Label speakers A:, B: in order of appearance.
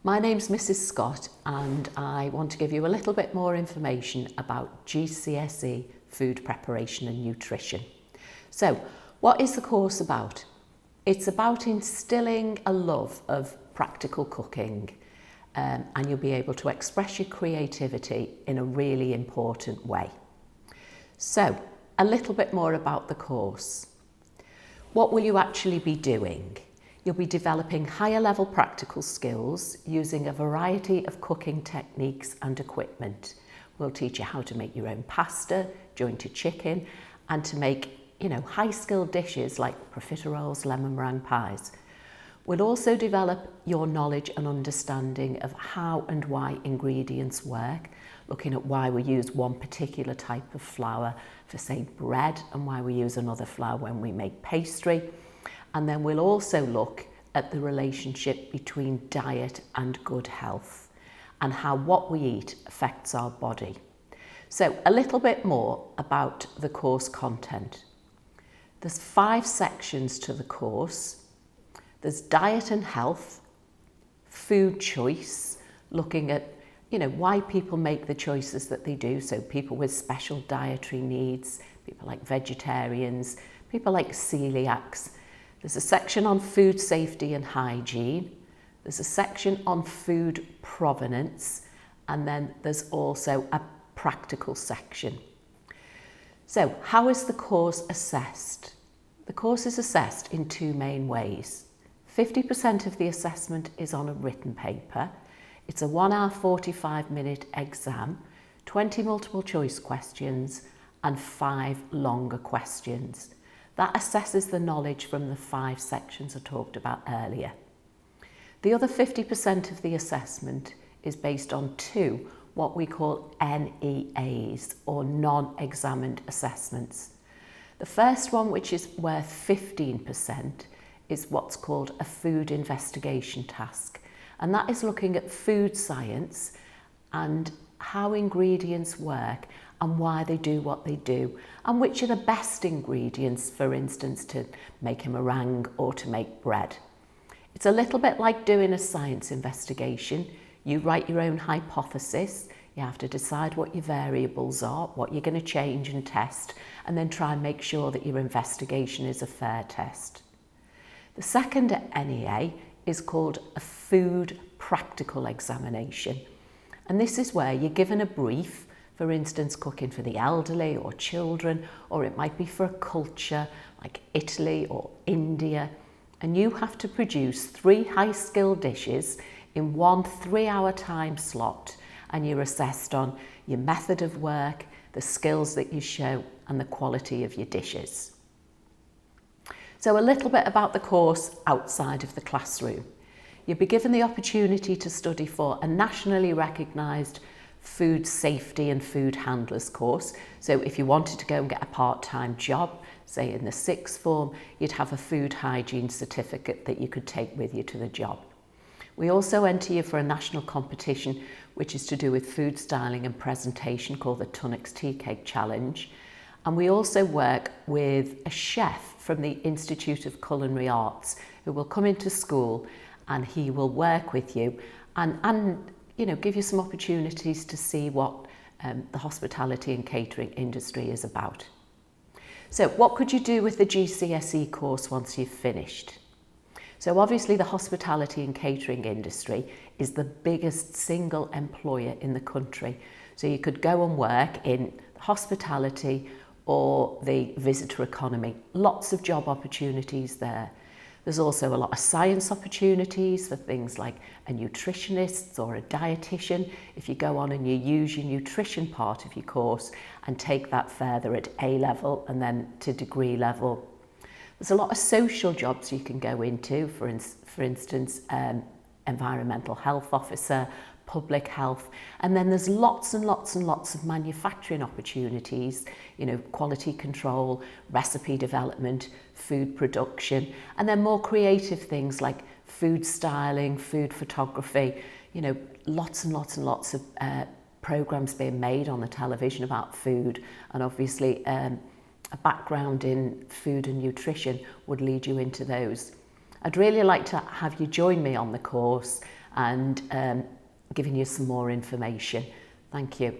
A: My name's Mrs. Scott and I want to give you a little bit more information about GCSE food preparation and nutrition. So, what is the course about? It's about instilling a love of practical cooking and you'll be able to express your creativity in a really important way. So, a little bit more about the course. What will you actually be doing? You'll be developing higher level practical skills using a variety of cooking techniques and equipment. We'll teach you how to make your own pasta, jointed chicken, and to make, high skilled dishes like profiteroles, lemon meringue pies. We'll also develop your knowledge and understanding of how and why ingredients work, looking at why we use one particular type of flour for, say, bread, and why we use another flour when we make pastry. And then we'll also look at the relationship between diet and good health and how what we eat affects our body. So a little bit more about the course content. There's 5 sections to the course. There's diet and health, food choice, looking at why people make the choices that they do. So people with special dietary needs, people like vegetarians, people like celiacs. There's a section on food safety and hygiene. There's a section on food provenance, and then there's also a practical section. So, how is the course assessed? The course is assessed in 2 main ways. 50% of the assessment is on a written paper. It's a 1 hour 45-minute exam, 20 multiple choice questions, and 5 longer questions. That assesses the knowledge from the 5 sections I talked about earlier. The other 50% of the assessment is based on 2 what we call NEAs, or non-examined assessments. The first one, which is worth 15%, is what's called a food investigation task, and that is looking at food science and how ingredients work and why they do what they do, and which are the best ingredients, for instance, to make a meringue or to make bread. It's a little bit like doing a science investigation. You write your own hypothesis, you have to decide what your variables are, what you're going to change and test, and then try and make sure that your investigation is a fair test. The second NEA is called a food practical examination, and this is where you're given a brief. For instance, cooking for the elderly or children, or it might be for a culture like Italy or India. And you have to produce 3 high-skill dishes in 1 3-hour time slot. And you're assessed on your method of work, the skills that you show, and the quality of your dishes. So a little bit about the course outside of the classroom. You'll be given the opportunity to study for a nationally recognised food safety and food handlers course. So if you wanted to go and get a part-time job, say in the 6th form, you'd have a food hygiene certificate that you could take with you to the job. We also enter you for a national competition which is to do with food styling and presentation, called the Tunnocks Tea Cake Challenge. And we also work with a chef from the Institute of Culinary Arts who will come into school, and he will work with you and give you some opportunities to see what the hospitality and catering industry is about. So what could you do with the GCSE course once you've finished? So obviously the hospitality and catering industry is the biggest single employer in the country. So you could go and work in hospitality or the visitor economy. Lots of job opportunities there. There's also a lot of science opportunities for things like a nutritionist or a dietitian, if you go on and you use your nutrition part of your course and take that further at A level and then to degree level. There's a lot of social jobs you can go into, for instance, environmental health officer, public health, and then there's lots and lots and lots of manufacturing opportunities, quality control, recipe development, food production, and then more creative things like food styling, food photography, lots and lots and lots of programs being made on the television about food, and obviously a background in food and nutrition would lead you into those. I'd really like to have you join me on the course and giving you some more information. Thank you.